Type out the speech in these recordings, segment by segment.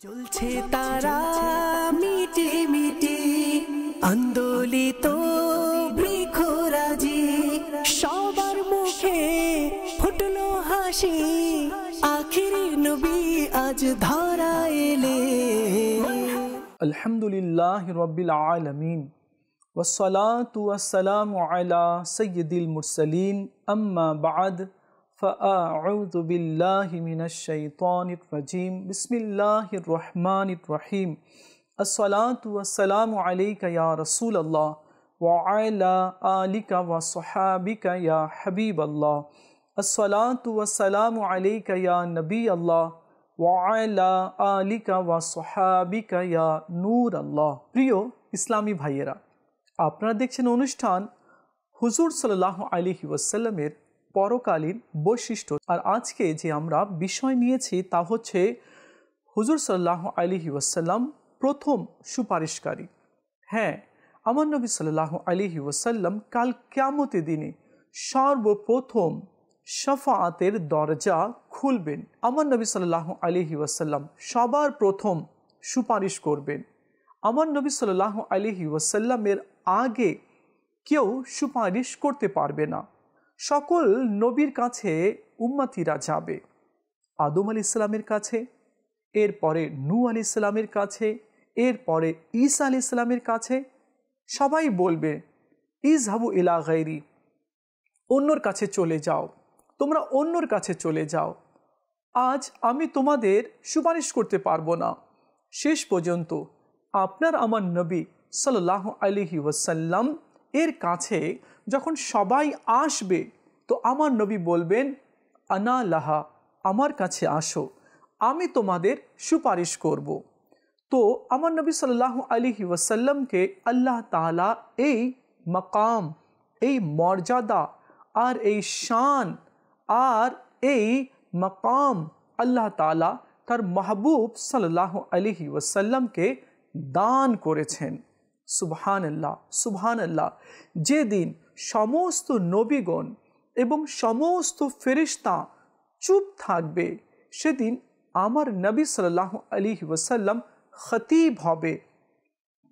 চলছে তারা মিটে মিটে আন্দোলিত বৃক্ষরাজি, সবার মুখে ফুটলো হাসি, আখিরি নবী আজ ধরা এলে। আলহামদুলিল্লাহি রাব্বিল আলামিন ওয়াসসালাতু ওয়াসসালামু আলা সাইয়্যিদিল মুরসালিন, আম্মা বা'দ। فأعوذ بالله من الشيطان الرجيم بسم الله الرحمن الرحيم الصلاة والسلام عليك يا رسول الله وعلى آلك وصحابك يا حبيب الله الصلاة والسلام عليك يا نبي الله وعلى آلك وصحابك يا نور الله। প্রিয় ইসলামী ভাইয়েরা, আপনারা দেখছেন অনুষ্ঠান হুজুর সাল্লাল্লাহু আলাইহি ওয়াসাল্লামের পরকালীন বৈশিষ্ট্য। আর আজকে যে আমরা বিষয় নিয়েছি তা হচ্ছে হুজুর সাল্লাল্লাহু আলাইহি ওয়াসাল্লাম প্রথম সুপারিশকারী। হ্যাঁ, আমার নবী সাল্লাল্লাহু আলাইহি ওয়াসাল্লাম কাল কিয়ামতের দিনে সর্বপ্রথম শাফাআতের দরজা খুলবেন। আমার নবী সাল্লাল্লাহু আলাইহি ওয়াসাল্লাম সবার প্রথম সুপারিশ করবেন। আমার নবী সাল্লাল্লাহু আলাইহি ওয়াসাল্লামের আগে কেউ সুপারিশ করতে পারবে না। সকল নবীর কাছে উম্মতিরা যাবে, আদম আলাইহিস সালামের কাছে, এরপরে নূহ আলাইহিস সালামের কাছে, এরপরে ঈসা আলাইহিস সালামের কাছে। সবাই বলবে ইযহাবু ইলা গায়রি, অন্যর কাছে চলে যাও, তোমরা অন্যর কাছে চলে যাও, আজ আমি তোমাদের সুপারিশ করতে পারবো না। শেষ পর্যন্ত আপনার আমার নবী সাল্লাল্লাহু আলাইহি ওয়াসাল্লাম এর কাছে যখন সবাই আসবে তো আমার নবী বলবেন আনা লাহা, আমার কাছে আসো, আমি তোমাদের সুপারিশ করব। তো আমার নবী সাল্লাল্লাহু আলাইহি ওয়াসাল্লামকে আল্লাহ তাআলা এই মাকাম, এই মর্যাদা আর এই শান আর এই মাকাম আল্লাহ তাআলা তার মাহবুব সাল্লাল্লাহু আলাইহি ওয়াসাল্লামকে দান করেছেন। সুবহানাল্লাহ, সুবহানাল্লাহ। যেদিন সমস্ত নবীগণ এবং সমস্ত ফেরেশতা চুপ থাকবে, সেদিন আমার নবী সাল্লাল্লাহু আলাইহি ওয়াসাল্লাম খতিব হবে,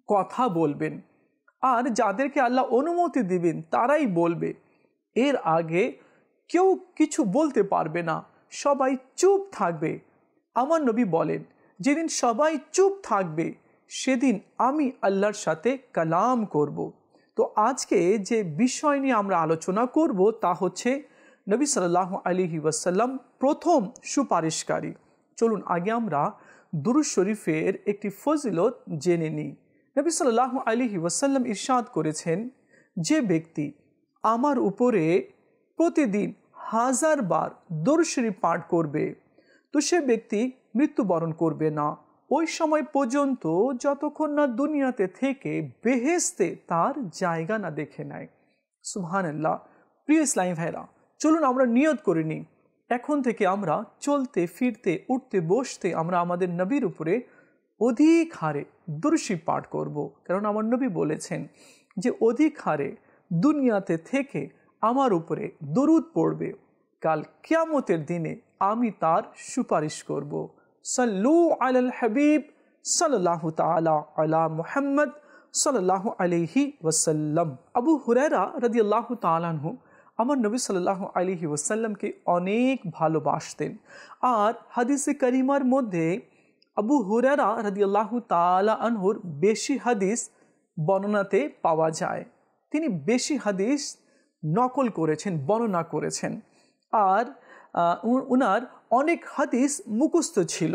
কথা বলবেন। আর যাদেরকে আল্লাহ অনুমতি দিবেন তারাই বলবে, এর আগে কেউ কিছু বলতে পারবে না, সবাই চুপ থাকবে। আমার নবী বলেন, যেদিন সবাই চুপ থাকবে সেদিন আমি আল্লাহর সাথে কালাম করব। তো আজকে যে বিষয় নিয়ে আমরা আলোচনা করব তা হচ্ছে নবী সাল্লাল্লাহু আলাইহি ওয়াসাল্লাম প্রথম সুপারিশকারী। চলুন আগে আমরা দুরূদ শরীফের একটি ফজিলত জেনে নিই। নবী সাল্লাল্লাহু আলাইহি ওয়াসাল্লাম ইরশাদ করেছেন, যে ব্যক্তি আমার উপরে প্রতিদিন 1000 বার দুরূদ শরীফ পাঠ করবে তো সে ব্যক্তি মৃত্যুবরণ করবে না ওই সময় পর্যন্ত যতক্ষণ না দুনিয়াতে থেকে বেহেশতে তার জায়গা না দেখে নেয়। সুবহানাল্লাহ। প্রিয় ইসলামী ভাইরা, চলুন আমরা নিয়ত করে নিই, এখন থেকে আমরা চলতে ফিরতে উঠতে বসতে আমরা আমাদের নবীর উপরে অধিক হারে দুরূদ শরীফ পাঠ করব। কারণ আমার নবী বলেছেন যে অধিক হারে দুনিয়াতে থেকে আমার উপরে দরুদ পড়বে, কাল কিয়ামতের দিনে আমি তার সুপারিশ করব। সাল্লু আলাল হাবিব সাল্লাল্লাহু তাআলা আলা মুহাম্মদ সাল্লাল্লাহু আলাইহি ওয়াসাল্লাম। আবু হুরায়রা রাদিয়াল্লাহু তাআলা আনহু আমার নবী সাল্লাল্লাহু আলাইহি ওয়াসাল্লামকে অনেক ভালোবাসতেন। আর হাদিসে কারিমার মধ্যে আবু হুরায়রা রাদিয়াল্লাহু তাআলা আনহুর বেশি হাদিস বর্ণনাতে পাওয়া যায়। তিনি বেশি হাদিস নকল করেছেন, বর্ণনা করেছেন। আর উনার অনেক হাদিস মুখস্থ ছিল।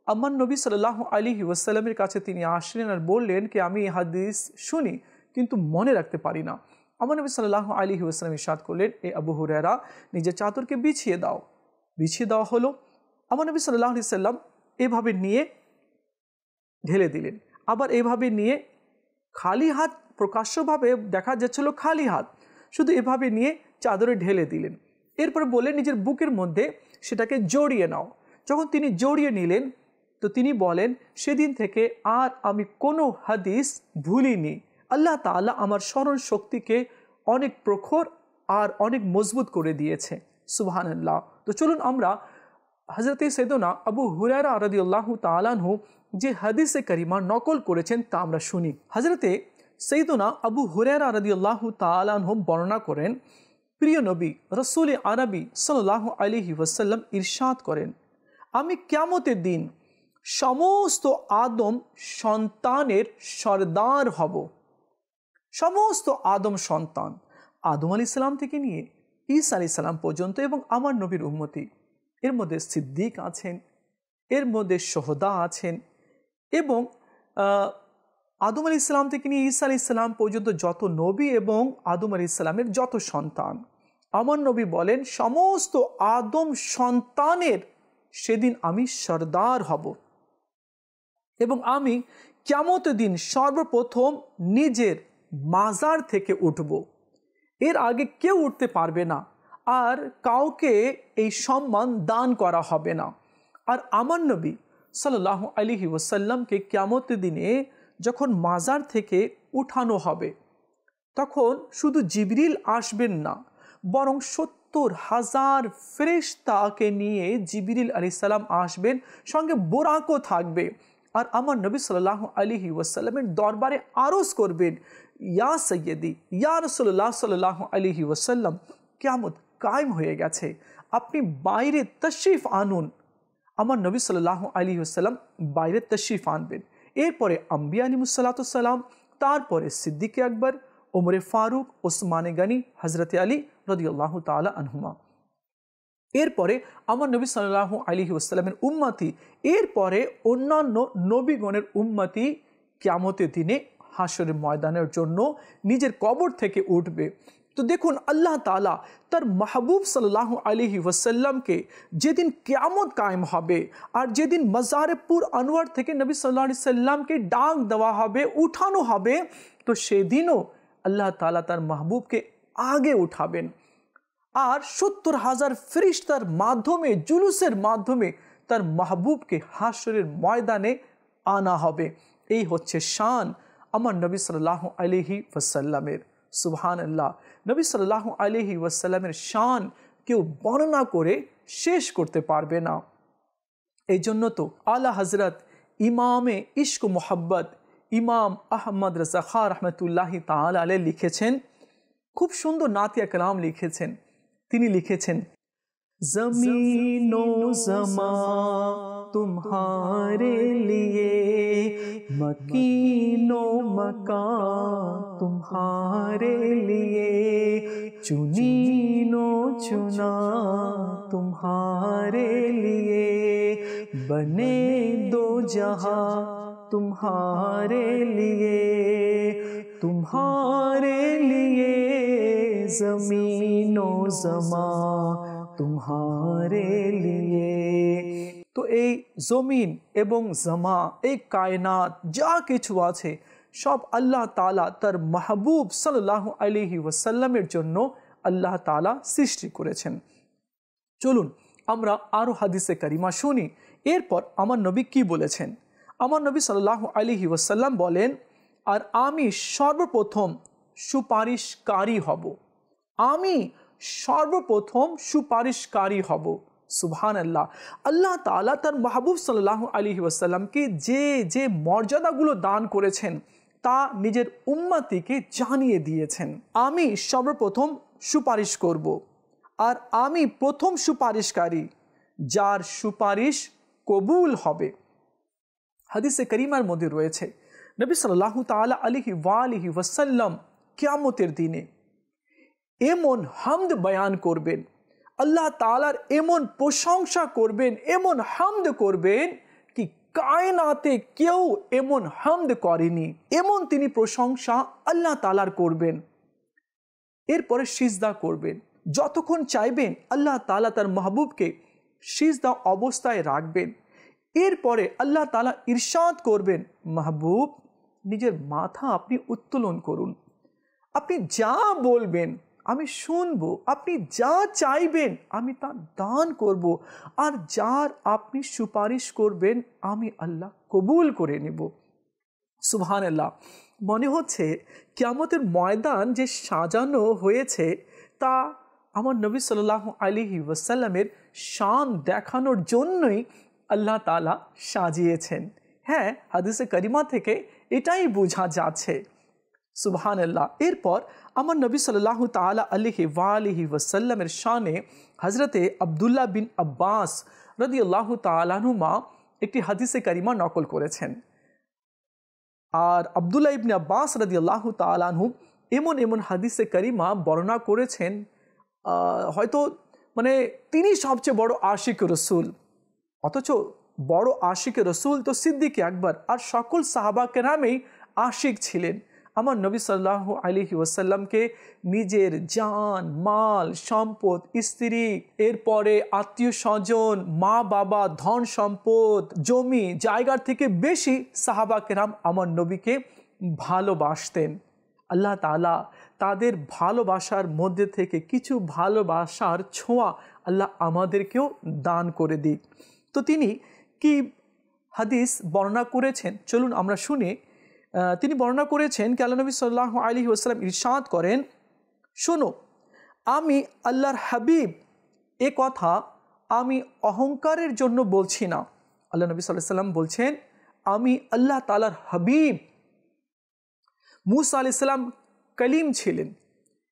আমার নবী সাল্লাল্লাহু আলাইহি ওয়াসাল্লামের কাছে তিনি আসলেন আর বললেন কি আমি এই হাদিস শুনি কিন্তু মনে রাখতে পারি না। আমার নবী সাল্লাল্লাহু আলাইহি ওয়াসাল্লাম ইরশাদ করলেন, এ আবু হুরায়রা নিজের চাদরকে বিছিয়ে দাও। বিছিয়ে দেওয়া হলো। আমার নবী সাল্লাল্লাহু আলাইহি ওয়াসাল্লাম এভাবে নিয়ে ঢেলে দিলেন, আবার এভাবে নিয়ে খালি হাত, প্রকাশ্যভাবে দেখা যাচ্ছিল খালি হাত, শুধু এভাবে নিয়ে চাদরে ঢেলে দিলেন। এরপর বললেন নিজের বুকের মধ্যে সেটাকে জড়িয়ে নাও। যখন তিনি জড়িয়ে নিলেন তো তিনি বলেন, সেদিন থেকে আর আমি কোনো হাদিস ভুলিনি। আল্লাহ তাআলা আমার স্মরণ শক্তিকে অনেক প্রখর আর অনেক মজবুত করে দিয়েছে। সুবহানাল্লাহ। তো চলুন আমরা হযরতে সৈয়দনা আবু হুরায়রা রাদিয়াল্লাহু তাআলা আনহু যে হাদিসে কারিমা নকল করেছেন তা আমরা শুনি। হযরতে সৈয়দনা আবু হুরায়রা রাদিয়াল্লাহু তাআলা আনহু বর্ণনা করেন, প্রিয় নবী রাসূল আরবি সাল্লাল্লাহু আলাইহি ওয়াসাল্লাম ইরশাদ করেন, আমি কিয়ামতের দিন সমস্ত আদম সন্তানের সরদার হব। সমস্ত আদম সন্তান, আদম আলাইহিস সালাম থেকে নিয়ে ঈসা আলাইহিস সালাম পর্যন্ত এবং আমার নবীর উম্মতি, এর মধ্যে সিদ্দিক আছেন, এর মধ্যে শহদা আছেন, এবং আদম আলাইহিস সালাম থেকে নিয়ে ঈসা আলাইহিস সালাম পর্যন্ত যত নবী এবং আদম আলাইহিস সালামের যত সন্তান, আমার নবী বলেন সমস্ত আদম সন্তানের সেদিন আমি সরদার হব এবং আমি কিয়ামতের দিন সর্বপ্রথম নিজের মাজার থেকে উঠব। এর আগে কেউ উঠতে পারবে না, আর কাউকে এই সম্মান দান করা হবে না। আর আমার নবী সাল্লাল্লাহু আলাইহি ওয়াসাল্লামকে কিয়ামতের দিনে যখন মাজার থেকে উঠানো হবে, তখন শুধু জিবরিল আসবেন না, বরং 70,000 ফেরেশতাকে নিয়ে জিবরিল আলাইহিস সালাম আসবেন, সঙ্গে বুরাকও থাকবে। আর আমার নবী সাল্লাল্লাহু আলাইহি ওয়াসাল্লামের দরবারে আরজ করবেন, ইয়া সৈয়দি ইয়া রাসূলুল্লাহ সাল্লাল্লাহু আলাইহি ওয়াসাল্লাম, কিয়ামত কায়েম হয়ে গেছে, আপনি বাইরে তশরিফ আনুন। আমার নবী সাল্লাল্লাহু আলাইহি ওয়াসাল্লাম বাইরে তশরিফ আনবেন। এরপরে আম্বিয়া আলাইহিমুস সালাম, তারপরে সিদ্দিক আকবর, ওমরে ফারুক, ওসমানে গনি, হযরতে আলী রাদিয়াল্লাহু তাআলা আনহুমা। এরপরে আমার নবী সাল্লাল্লাহু আলাইহি ওয়াসাল্লামের উম্মতি, এরপরে অন্যান্য নবীগণের উম্মতি কিয়ামতের দিনে হাশরের ময়দানের জন্য নিজের কবর থেকে উঠবে। তো দেখুন, আল্লাহ তাআলা তার মাহবুব সাল্লাল্লাহু আলাইহি ওয়াসাল্লামকে যেদিন কিয়ামত কায়েম হবে আর যেদিন মাজারে পুর আনোয়ার থেকে নবী সাল্লাল্লাহু আলাইহি সাল্লামকে ডাক দেওয়া হবে, উঠানো হবে, তো সেদিনও আল্লাহ তাআলা তার মাহবুবকে আগে উঠাবেন আর 70,000 ফেরেশতার মাধ্যমে, জুলুসের মাধ্যমে তার মাহবুবকে হাশরের ময়দানে আনা হবে। এই হচ্ছে শান আমার নবী সাল্লাল্লাহু আলাইহি ওয়াসাল্লামের। সুবহানাল্লাহ, নবী সাল্লাল্লাহু আলাইহি ওয়াসাল্লামের শান কেউ বর্ণনা করে শেষ করতে পারবে না। এই জন্য তো আলা হযরত ইমামে ইশক ও মোহাব্বত ইমাম আহমদ রাজা খাঁ রহমতুল্লাহি তাআলা আলাইহি লিখেছেন, খুব সুন্দর নাতিয়া কালাম লিখেছেন। তিনি লিখেছেন, জমিনো জমা तुम्हारे लिए, मकीनो मकान तुम्हारे लिए, चुनीनो चुना तुम्हारे लिए, बने दो जहां तुम्हारे लिए, तुम्हारे लिए जमीनो जमा तुम्हारे लिए। তো এই জমিন এবং জামা, এই কায়নাত যা কিছু আছে, সব আল্লাহ তাআলা তার মাহবুব সাল্লাল্লাহু আলাইহি ওয়াসাল্লামের জন্য আল্লাহ তাআলা সৃষ্টি করেছেন। চলুন আমরা আরও হাদিসে কারিমা শুনি। এরপর আমার নবী কি বলেছেন? আমার নবী সাল্লাল্লাহু আলাইহি ওয়াসাল্লাম বলেন, আর আমি সর্বপ্রথম সুপারিশকারী হব। আমি সর্বপ্রথম সুপারিশকারী হব। সুবহানাল্লাহ, আল্লাহ তাআলা তার মাহবুব সাল্লাল্লাহু আলাইহি ওয়াসাল্লামকে যে যে মর্যাদাগুলো দান করেছেন তা নিজের উম্মতিকে জানিয়ে দিয়েছেন। আমি সর্বপ্রথম সুপারিশ করব, আর আমি প্রথম সুপারিশকারী যার সুপারিশ কবুল হবে। হাদিসে কারিমার মধ্যে রয়েছে, নবী সাল্লাল্লাহু তাআলা আলাইহি ওয়াসাল্লাম কিয়ামতের দিনে এমন হামদ বয়ান করবেন, আল্লাহ তাআলার এমন প্রশংসা করবেন, এমন হামদ করবেন কি কায়নাতে কেউ এমন হামদ করেনি, এমন তিনি প্রশংসা আল্লাহ তাআলার করবেন। এরপরে সিজদা করবেন, যতক্ষণ চাইবেন আল্লাহ তাআলা তার মাহবুবকে সিজদা অবস্থায় রাখবেন। এরপরে আল্লাহ তাআলা ইরশাদ করবেন, মাহবুব নিজের মাথা আপনি উত্তোলন করুন, আপনি যা বলবেন আমি শুনবো, আপনি যা চাইবেন আমি তা দান করব, আর যার আপনি সুপারিশ করবেন আমি আল্লাহ কবুল করে নেব। সুবহানাল্লাহ, মনে হচ্ছে কিয়ামতের ময়দান যে সাজানো হয়েছে তা আমার নবী সাল্লাল্লাহু আলাইহি ওয়াসাল্লামের শান দেখানোর জন্যই আল্লাহ তাআলা সাজিয়েছেন। হ্যাঁ, হাদিসে কারিমা থেকে এটাই বোঝা যাচ্ছে। সুবহানাল্লাহ। এরপর আমার নবী সাল্লাল্লাহু তাআলা আলাইহি ওয়াসাল্লামের শানে হযরতে আব্দুল্লাহ বিন আব্বাস রাদিয়াল্লাহু তাআলা আনহুমা একটি হাদিসে কারিমা নকল করেছেন। আর আব্দুল্লাহ ইবনে আব্বাস রাদিয়াল্লাহু তাআলা আনহু এমন এমন হাদিসে কারিমা বর্ণনা করেছেন, হয়তো তিনি সবচেয়ে বড় আশিক রসুল, অথচ বড় আশিক রসুল তো সিদ্দিক আকবর আর সকল সাহাবা কেরামেই আশিক ছিলেন। আমার নবী সাল্লাল্লাহু আলাইহি ওয়াসাল্লামকে নিজের জান, মাল, সম্পদ, স্ত্রী, এরপরে আত্মীয় স্বজন, মা বাবা, ধন সম্পদ, জমি জায়গার থেকে বেশি সাহাবা কেরাম আমার নবীকে ভালোবাসতেন। আল্লাহ তাআলা তাদের ভালোবাসার মধ্যে থেকে কিছু ভালোবাসার ছোঁয়া আল্লাহ আমাদেরকেও দান করে দিক। তো তিনি কি হাদিস বর্ণনা করেছেন, চলুন আমরা শুনি। তিনি বর্ণনা করেছেন কি আল্লাহ নবী সাল্লাল্লাহু আলাইহি ওয়াসাল্লাম ইরশাদ করেন, শোনো, আমি আল্লাহর হাবিব, এ কথা আমি অহংকারের জন্য বলছি না। আল্লাহ নবী সাল্লাল্লাহু আলাইহি ওয়াসাল্লাম বলছেন, আমি আল্লাহ তাআলার হাবিব। মুসা আলাইহিস সালাম কলিম ছিলেন,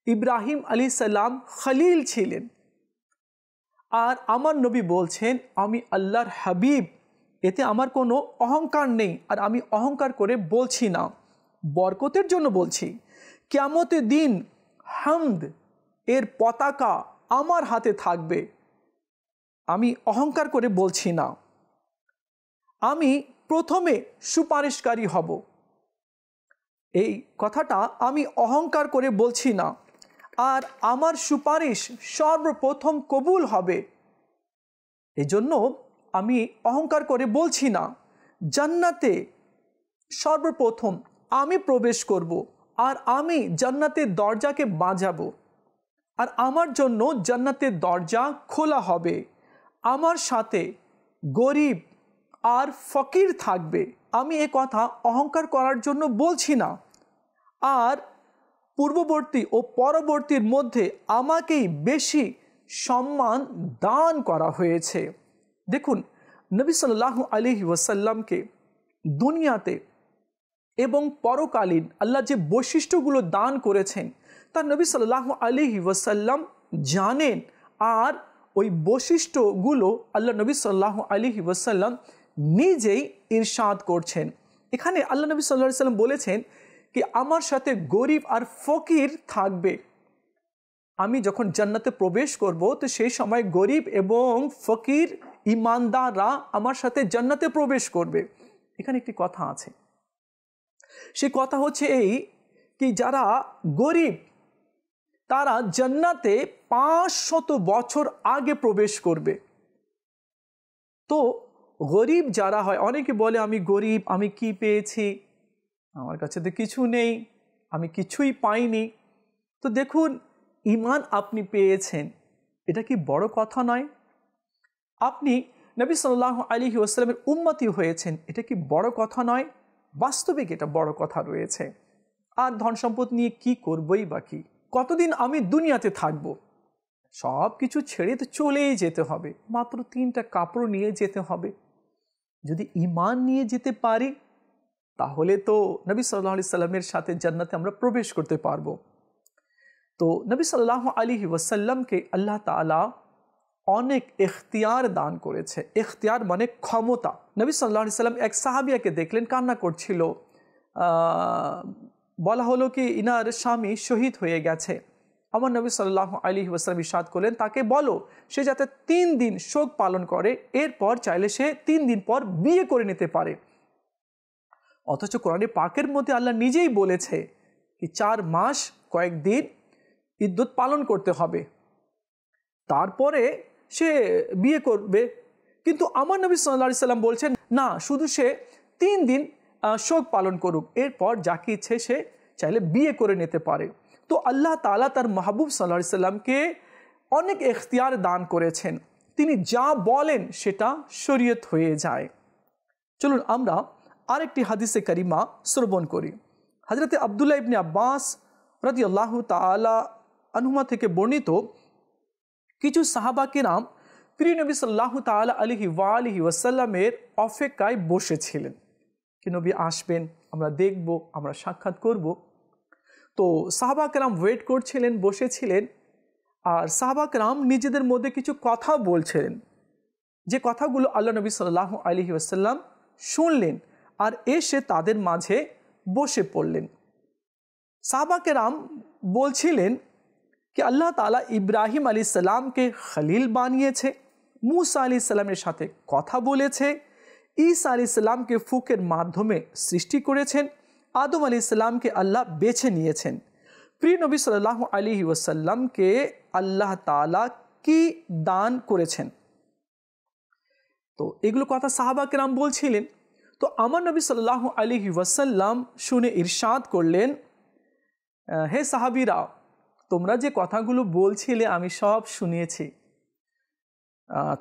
ইব্রাহিম আলাইহিস সালাম খলিল ছিলেন, আর আমার নবী বলছেন আমি আল্লাহর হাবিব। এতে আমার কোনো অহংকার নেই, আর আমি অহংকার করে বলছি না, বরকতের জন্য বলছি। কিয়ামতের দিন হামদ এর পতাকা আমার হাতে থাকবে, আমি অহংকার করে বলছি না। আমি প্রথমে সুপারিশকারী হব, এই কথাটা আমি অহংকার করে বলছি না, আর আমার সুপারিশ সর্বপ্রথম কবুল হবে, এজন্য আমি অহংকার করে বলছি না। জান্নাতে সর্বপ্রথম আমি প্রবেশ করব, আর আমি জান্নাতের দরজাকে বাজাবো, আর আমার জন্য জান্নাতের দরজা খোলা হবে। আমার সাথে গরিব আর ফকির থাকবে, আমি এ কথা অহংকার করার জন্য বলছি না। আর পূর্ববর্তী ও পরবর্তীর মধ্যে আমাকেই বেশি সম্মান দান করা হয়েছে। দেখুন, নবী সাল্লাল্লাহু আলাইহি ওয়াসাল্লামকে দুনিয়াতে এবং পরকালীন আল্লাহ যে বৈশিষ্ট্যগুলো দান করেছেন তা নবী সাল্লাল্লাহু আলাইহি ওয়াসাল্লাম জানেন, আর ওই বৈশিষ্ট্যগুলো আল্লাহ নবী সাল্লাল্লাহু আলাইহি ওয়াসাল্লাম নিজেই ইরশাদ করছেন। এখানে আল্লাহ নবী সাল্লাল্লাহু আলাইহি ওয়াসাল্লাম বলেছেন কি আমার সাথে গরিব আর ফকির থাকবে। আমি যখন জান্নাতে প্রবেশ করব তো সেই সময় গরিব এবং ফকির ইমানদাররা আমার সাথে জান্নাতে প্রবেশ করবে। এখানে একটি কথা আছে, সেই কথা হচ্ছে এই কি যারা গরিব তারা জান্নাতে 500 বছর আগে প্রবেশ করবে। তো গরিব যারা হয়, অনেকে বলে আমি গরিব, আমি কি পেয়েছি, আমার কাছে তো কিছু নেই, আমি কিছুই পাইনি। তো দেখুন, ঈমান আপনি পেয়েছেন, এটা কি বড় কথা নয়? আপনি নবী সাল্লাল্লাহু আলাইহি ওয়াসাল্লামের উম্মতি হয়েছেন, এটা কি বড় কথা নয়? বাস্তবিক এটা বড় কথা রয়েছে। আর ধন সম্পদ নিয়ে কি করবই বা কি, কতদিন আমি দুনিয়াতে থাকব? সব কিছু ছেড়ে তো চলেই যেতে হবে, মাত্র 3টা কাপড় নিয়ে যেতে হবে। যদি ঈমান নিয়ে যেতে পারি তাহলে তো নবী সাল্লাল্লাহু আলাইহি সাল্লামের সাথে জান্নাতে আমরা প্রবেশ করতে পারবো। তো নবী সাল্লাল্লাহু আলাইহি ওয়াসাল্লামকে আল্লাহ তাআলা অনেক ইখতিয়ার দান করেছে। ইখতিয়ার মানে ক্ষমতা। নবী সাল্লাল্লাহু আলাইহি সাল্লাম এক সাহাবিয়াকে দেখলেন কান্না করছিল, বলা হলো কি ইনার স্বামী শহীদ হয়ে গেছে। আমার নবী সাল্লাল্লাহু আলাইহি ওয়াসাল্লাম ইরশাদ করলেন তাকে বলো সে যাতে 3 দিন শোক পালন করে, এরপর চাইলে সে 3 দিন পর বিয়ে করে নিতে পারে। অথচ কোরআনে পাকের মধ্যে আল্লাহ নিজেই বলেছে কি 4 মাস কয়েকদিন ইদ্দত পালন করতে হবে, তারপরে সে বিয়ে করবে। কিন্তু আমার নবী সাল্লাল্লাহু আলাইহি সাল্লাম বলছেন না, শুধু সে 3 দিন শোক পালন করুক, এরপর যাকে ইচ্ছে সে চাইলে বিয়ে করে নিতে পারে। তো আল্লাহ তাআলা তার মাহবুব সাল্লাল্লাহু আলাইহি সাল্লামকে অনেক ইখতিয়ার দান করেছেন, তিনি যা বলেন সেটা শরীয়ত হয়ে যায়। চলুন আমরা আরেকটি হাদিসে কারিমা শ্রবণ করি। হযরতে আব্দুল্লাহ ইবনে আব্বাস রাদিয়াল্লাহু তাআলা আনহুমা থেকে বর্ণিত, কিছু সাহাবা কিরাম প্রিয় নবী সাল্লাল্লাহু তাআলা আলাইহি ওয়াসাল্লামের অপেক্ষায় বসেছিলেন কি নবী আসবেন, আমরা দেখব, আমরা সাক্ষাৎ করব। তো সাহাবা কিরাম ওয়েট করছিলেন, বসেছিলেন। আর সাহাবা কিরাম নিজেদের মধ্যে কিছু কথা বলছিলেন, যে কথাগুলো আল্লাহ নবী সাল্লাল্লাহু আলাইহি ওয়াসাল্লাম শুনলেন আর এসে তাদের মাঝে বসে পড়লেন। সাহাবা কিরাম বলছিলেন कि अल्लाह ताला इब्राहिम आलैहिस्सलाम के खलील बानिয়েছে, मूसा आलैहिस्सलामेর সাথে কথা বলেছে, ঈসা আলাইহিসসালামকে ফুকের মাধ্যমে সৃষ্টি করেছেন, আদম আলাইহিসসালামকে আল্লাহ বেছে নিয়েছেন। প্রিয় নবী সাল্লাল্লাহু আলাইহি ওয়াসাল্লামকে আল্লাহ তাআলা কি দান করেছেন। তো এগুলো কথা সাহাবা কিরাম বলছিলেন। তো আমার নবী সাল্লাল্লাহু আলাইহি ওয়াসাল্লাম শুনে ইরশাদ করলেন, হে সাহাবীরা, তোমরা যে কথাগুলো বলছিলে আমি সব শুনিয়েছি।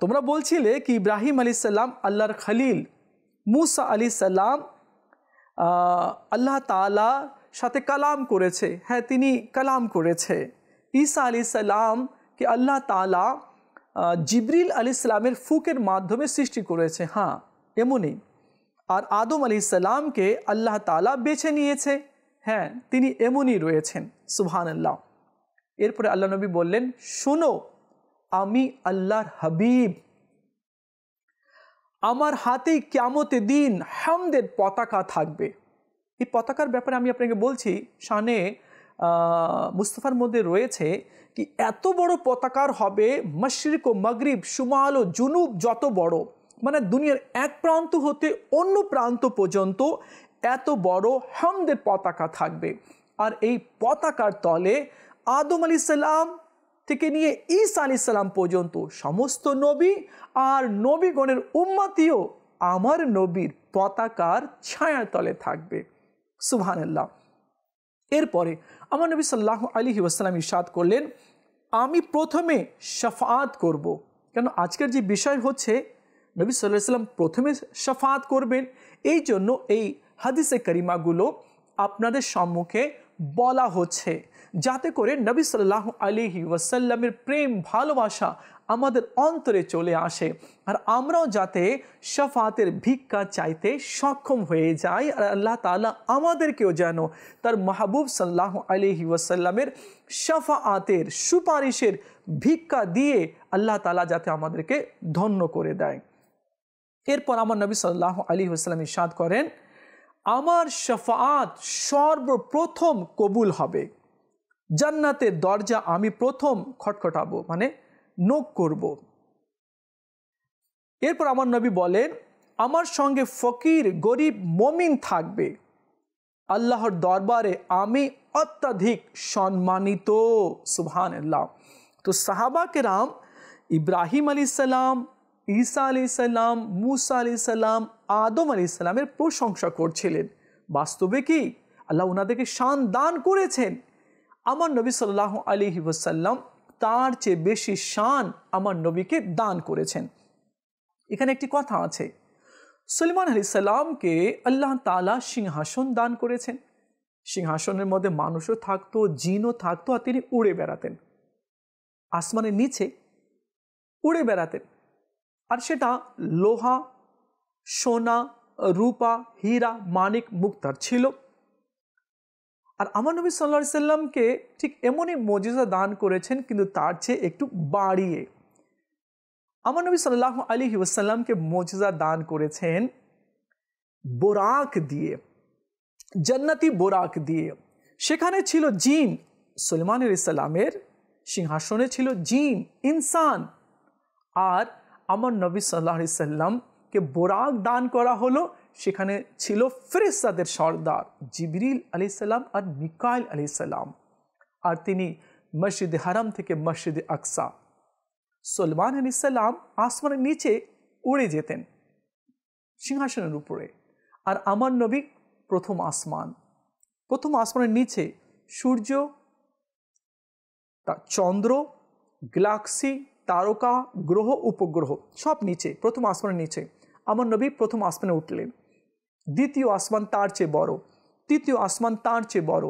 তোমরা বলছিলে কি ইব্রাহিম আলাইহিসসালাম আল্লাহর খলিল, मूसा আলাইহিসসালাম আল্লাহ তাআলা সাথে কালাম করেছে, হ্যাঁ তিনি কালাম করেছে। ঈসা আলাইহিসসালাম কে আল্লাহ তাআলা জিবরিল আলাইহিসসালামের ফুকের মাধ্যমে সৃষ্টি করেছে, হ্যাঁ এমনই। আর আদম আলাইহিসসালামকে আল্লাহ তাআলা বেছে নিয়েছে, হ্যাঁ তিনি এমনই রয়েছেন। সুবহানাল্লাহ। এরপরে আল্লাহ নবী বললেন, শোনো আমি আল্লাহর হাবিব, আমার হাতেই কিয়ামতের দিন হামদের পতাকা থাকবে। এই পতাকার ব্যাপারে আমি আপনাকে বলছি, শানে মুস্তাফার মধ্যে রয়েছে কি এত বড় পতাকার হবে, মশরিক ও মাগরিব, শুমাল ও জুনুব যত বড়, মানে দুনিয়ার এক প্রান্ত হতে অন্য প্রান্ত পর্যন্ত এত বড় হামদের পতাকা থাকবে। আর এই পতাকার তলে আদম আলাইহিসসালাম থেকে নিয়ে ঈসা আলাইহিসসালাম পর্যন্ত সমস্ত নবী আর নবীগণের উম্মতিও আমার নবীর পতাকার ছায়ার তলে থাকবে। সুবহানাল্লাহ। এরপরে আমার নবী সাল্লাল্লাহু আলাইহি ওয়াসাল্লাম ইরশাদ করলেন, আমি প্রথমে শাফাআত করব। কেন আজকের যে বিষয় হচ্ছে নবী সাল্লাল্লাহু আলাইহি ওয়াসাল্লাম প্রথমে শাফাআত করবেন, এই জন্য এই হাদিসে কারিমাগুলো আপনাদের সম্মুখে বলা হচ্ছে, যাতে করে নবী সাল্লাল্লাহু আলাইহি ওয়াসাল্লামের প্রেম ভালোবাসা আমাদের অন্তরে চলে আসে আর আমরাও যাতে শাফাতের ভিক্ষা চাইতে সক্ষম হয়ে যাই। আর আল্লাহ তাআলা আমাদেরকেও যেন তার মাহবুব সাল্লাল্লাহু আলাইহি ওয়াসাল্লামের শাফাতের সুপারিশের ভিক্ষা দিয়ে আল্লাহ তাআলা যাতে আমাদেরকে ধন্য করে দেয়। এরপর আমার নবী সাল্লাল্লাহু আলাইহি ওয়াসাল্লাম ইরশাদ করেন, আমার শাফাআত সর্বপ্রথম কবুল হবে, জান্নাতের দরজা আমি প্রথম খটখটাবো, মানে নক করব। এরপর আমার নবী বলেন, আমার সঙ্গে ফকির গরিব মুমিন থাকবে, আল্লাহর দরবারে আমি অত্যাধিক সম্মানিত। সুবহানাল্লাহ। তো সাহাবা কেরাম ইব্রাহিম আলাইহিসসালাম, ঈসা আলাইহিসসালাম, मूसा আলাইহিসসালাম, আদম আলাইহিসসালামের প্রশংসা করছিলেন। বাস্তবে কি আল্লাহ ওনাদেরকে শান দান করেছেন। আমার নবী সাল্লাল্লাহু আলাইহি ওয়াসাল্লাম তার চেয়ে বেশি শান আমার নবীকে দান করেছেন। এখানে একটি কথা আছে, সুলাইমান আলাইহিস সালামকে আল্লাহ তাআলা সিংহাসন দান করেছেন। সিংহাসনের মধ্যে মানুষও থাকতো, জিনও থাকতো, আর তিনি উড়ে বেড়াতেন, আসমানের নিচে উড়ে বেড়াতেন। আর সেটা লোহা, সোনা, রূপা, হীরা, মানিক, মুক্তার ছিল। আর আমার নবী সাল্লাল্লাহু আলাইহি সাল্লামকে ঠিক এমনই মুজিজা দান করেছেন, কিন্তু তার চেয়ে একটু বাড়িয়ে। আমার নবী সাল্লাল্লাহু আলাইহি ওয়াসাল্লামকে মুজিজা দান করেছেন বোরাক দিয়ে, জান্নাতি বোরাক দিয়ে। সেখানে ছিল জিন, সুলাইমান আলাইহিস সালামের সিংহাসনে ছিল জিন, ইনসান। আর আমার নবী সাল্লাল্লাহু আলাইহি সাল্লামকে বোরাক দান করা হলো, সেখানে ছিল ফেরেশতাদের সর্দার জিবরিল আলাইহিস সালাম আর মিকাইল আলাইহিস সালাম। আর তিনি মসজিদে হারাম থেকে মসজিদে আকসা, সুলাইমান আলাইহিস সালাম আসমানের নিচে উড়ে যেতেন সিংহাসনের উপরে। আর আমার নবী প্রথম আসমানের নিচে সূর্য, চন্দ্র, গ্যালাক্সি, তারকা, গ্রহ, উপগ্রহ সব নিচে, প্রথম আসমানের নিচে। আমার নবী প্রথম আসমানে উঠলেন, দ্বিতীয় আসমান তার চেয়ে বড়, তৃতীয় আসমান তার চেয়ে বড়,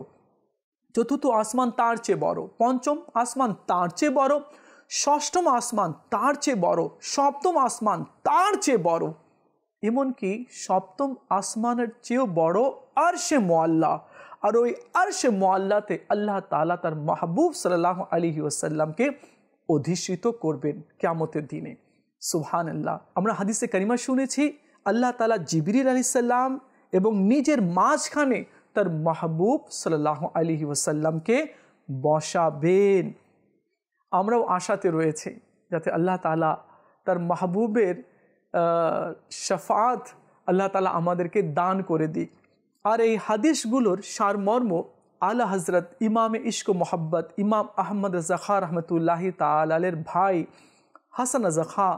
চতুর্থ আসমান তার চেয়ে বড়, পঞ্চম আসমান তার চেয়ে বড়, ষষ্ঠম আসমান তার চেয়ে বড়, সপ্তম আসমান তার চেয়ে বড়, এমনকি সপ্তম আসমানের চেয়েও বড় আরশে মুআল্লা। আর ওই আরশে মুআল্লাতে আল্লাহ তাআলা তার মাহবুব সাল্লাল্লাহু আলাইহি ওয়াসাল্লামকে অধিষ্ঠিত করবেন কিয়ামতের দিনে। সুবহানাল্লাহ। আমরা হাদিসে কারিমা শুনেছি আল্লাহ তাআলা জিবরিল আলাইহিস সালাম এবং নিজের মাঝখানে তার মাহবুব সাল্লাল্লাহু আলাইহি ওয়াসাল্লামকে বসাবেন। আমরাও আশাতে রয়েছে যাতে আল্লাহ তাআলা তার মাহবুবের শাফাত আল্লাহ তাআলা আমাদেরকে দান করে দিক। আর এই হাদিসগুলোর সারমর্ম আলা হজরত ইমামে ইশক মোহাব্বত ইমাম আহমদ রাজা খাঁ রহমতুল্লাহি তাআলার ভাই হাসান রাজা খাঁ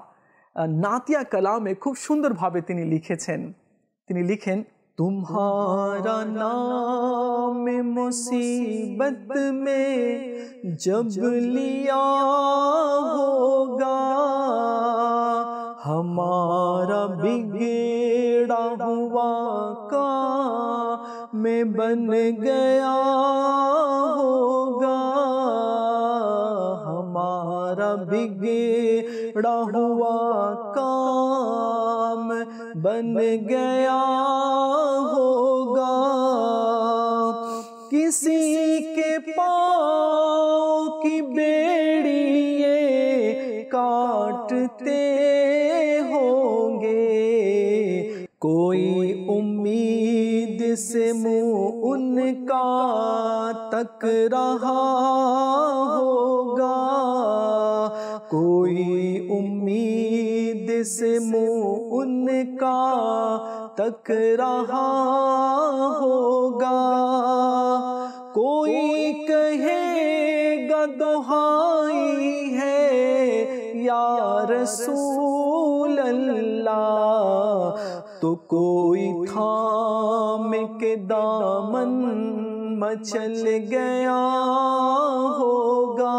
নাতিয়া কালামে খুব সুন্দরভাবে তিনি লিখেছেন। তিনি লিখেন, तुम्हारा नाम मुसीबत में जब लिया होगा, हमारा बिगड़ा हुआ काम बन गया होगा, हमारा बिगड़ा हुआ काम बन गया होगा, किसी के पाँव की बेड़ी ये काटते होंगे, कोई उम्मीद से मुँह उनका तक रहा होगा, कोई उम्मीद से मुँह उनका तक रहा होगा, कोई कहेगा दुहाई है या रसूल अल्लाह, तो कोई थाम के दामन मचल गया होगा।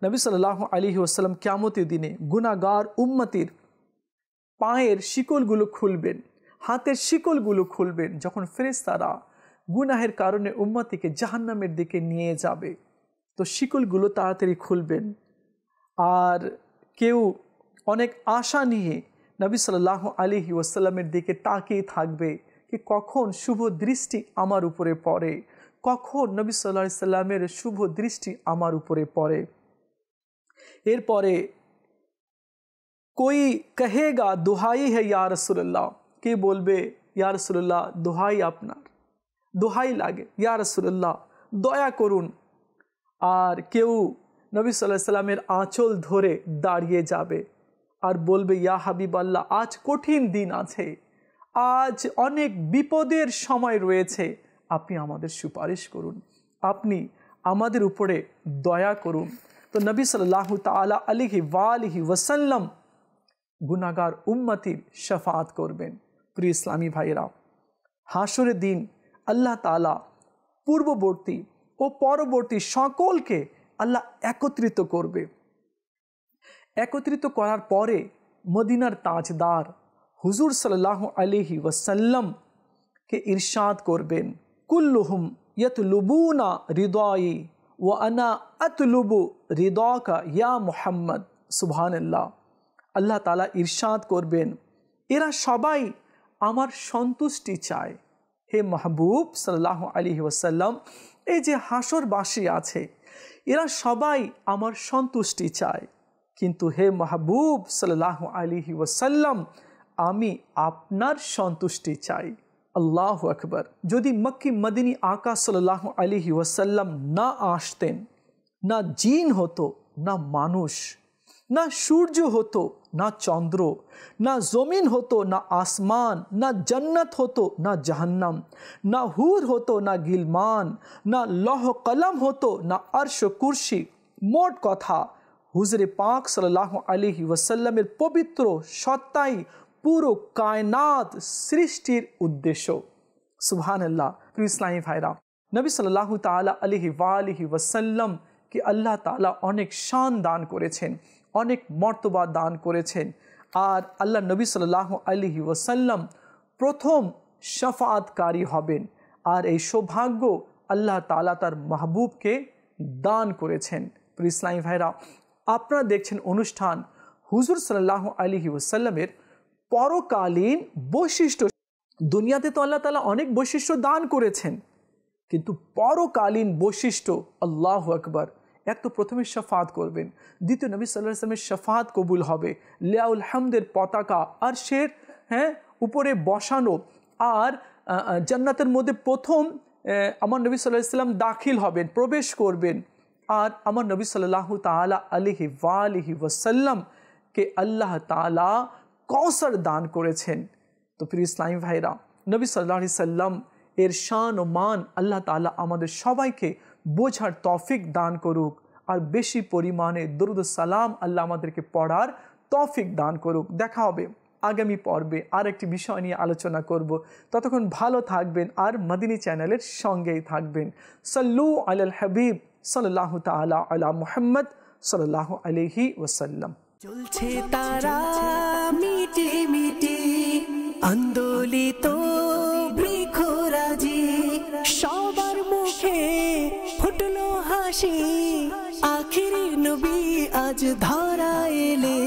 नबी सल्लल्लाहु अलैहि वसल्लम कियामतेर दिने गुनाहगार उम्मतिर পায়ের শিকলগুলো খুলবেন, হাতের শিকলগুলো খুলবেন। যখন ফেরেশতারা গুনাহের কারণে উম্মতিকে জাহান্নামের দিকে নিয়ে যাবে, তো শিকলগুলো তাড়াতাড়ি খুলবেন। আর কেউ অনেক আশা নিয়ে নবী সাল্লাল্লাহু আলাইহি ওয়াসাল্লামের দিকে তাকিয়ে থাকবে कि कखन शुभ दृष्टि आमार उपरे पड़े, कखन नबी सल्लल्लाहु आलैहि वसल्लामेर शुभ दृष्टि आमार उपरे पड़े। एरपरे कोई कहेगा दुहाई है या रसूलुल्लाह, के बोलबे या रसूलुल्लाह दुहाई आपनार, दुहाई लागे या रसूलुल्लाह दया करुन। और केउ नबी सल्लल्लाहु आलैहि वसल्लामेर आँचल धरे दाड़िये जाबे और बोलबे या हाबिब आल्लाह आज कठिन दिन आछे, आज अनेक विपदेर समय रयेछे, आपनि आमादेर सुपारिश करुन, आपनि आमादेर उपरे दया करुन। तो नबी सल्लल्लाहु ताआला अलैहि वालिहि वसल्लम गुनाहगार उम्मतिर शफात करबेन। प्रिय इस्लामी भाईरा, हाशरेर दिन आल्लाह ताआला पूर्ववर्ती और परवर्ती सकलके आल्लाह एकत्रित करबे। एकत्रित करार परे मदिनार ताजदार हुजूर सल्लल्लाहु अलैहि वसल्लम के इरशाद करबेन, कुल्लुहुम यतलुबूना रिदाई व अना अतलुबु रिदाका या मुहम्मद। सुबहानाल्लाह। আল্লাহ তাআলা ইরশাদ করবেন, এরা সবাই আমার সন্তুষ্টি চায়। হে মাহবুব সাল্লাল্লাহু আলাইহি ওয়াসাল্লাম, এই যে হাসরবাসী আছে এরা সবাই আমার সন্তুষ্টি চায়, কিন্তু হে মাহবুব সাল্লাল্লাহু আলাইহি ওয়াসাল্লাম আমি আপনার সন্তুষ্টি চাই। আল্লাহু আকবার। যদি মক্কি মদিনী আকা সাল্লাল্লাহু আলাইহি ওয়াসাল্লাম না আসতেন, না জিন হতো, না মানুষ, না সূর্য হতো, না চন্দ্র, না জমিন হতো, না আসমান, না জান্নাত হতো, না জাহান্নাম, না হুর হতো, না গিলমান, না লৌহ কলম হতো, না আরশ কুরসি। মোট কথা হুজুরে পাক সাল্লাল্লাহু আলাইহি ওয়াসাল্লামের পবিত্র সত্তাই পুরো কায়নাত সৃষ্টির উদ্দেশ্য। সুবহানাল্লাহ। প্রিয় ইসলামী ভাইরা, নবী সাল্লাল্লাহু তাআলা আলাইহি ওয়ালিহি ওয়াসাল্লাম কে আল্লাহ তাআলা অনেক শান দান করেছেন, অনেক মর্তবা দান করেছেন। আর আল্লাহ নবী সাল্লাল্লাহু আলাইহি ওয়াসাল্লাম প্রথম শাফাআতকারী হবেন। আর এই সৌভাগ্য আল্লাহ তাআলা তার মাহবুবকে দান করেছেন। প্রিয় ইসলামী ভাইরা, আপনারা দেখছেন অনুষ্ঠান হুজুর সাল্লাল্লাহু আলাইহি ওয়াসাল্লামের পরকালীন বৈশিষ্ট্য। দুনিয়াতে তো আল্লাহ তাআলা অনেক বৈশিষ্ট্য দান করেছেন, কিন্তু পরকালীন বৈশিষ্ট্য, আল্লাহু আকবার। এক তো প্রথমে শাফাত করবেন, দ্বিতীয় নবী সাল্লাল্লাহু আলাইহি ওয়াসাল্লামের শাফাত কবুল হবে, লিয়াউল হামদের পতাকা আরশের উপরে বসানো, আর জান্নাতের মধ্যে প্রথম আমার নবী সাল্লাল্লাহু আলাইহি ওয়াসাল্লাম দাখিল হবেন, প্রবেশ করবেন। আর আমার নবী সাল্লাল্লাহু তাআলা আলাইহি ওয়াসাল্লামকে আল্লাহ তাআলা কওসার দান করেছেন। তো প্রিয় ইসলামী ভাইরা, নবী সাল্লাল্লাহু আলাইহি সাল্লাম এর শান ও মান আল্লাহ তাআলা আমাদের সবাইকে বোঝার তৌফিক দান করুক, আর বেশি পরিমাণে দরুদ সালাম আল্লাহ আমাদেরকে পড়ার তৌফিক দান করুক। দেখা হবে আগামী পর্বে আর একটি বিষয় নিয়ে আলোচনা করব। ততক্ষণ ভালো থাকবেন আর মদিনী চ্যানেলের সঙ্গেই থাকবেন। সাল্লু আলাল হাবিব সাল্লাল্লাহু তাআলা আলা মুহাম্মদ সাল্লাল্লাহু আলাইহি ওয়াসাল্লাম। চলছে তারা মিটি মিটি আন্দোলিত বৃক্ষরাজি, সবার মুখে ফুটলো হাসি, আখিরি নবী আজ ধরা এলে।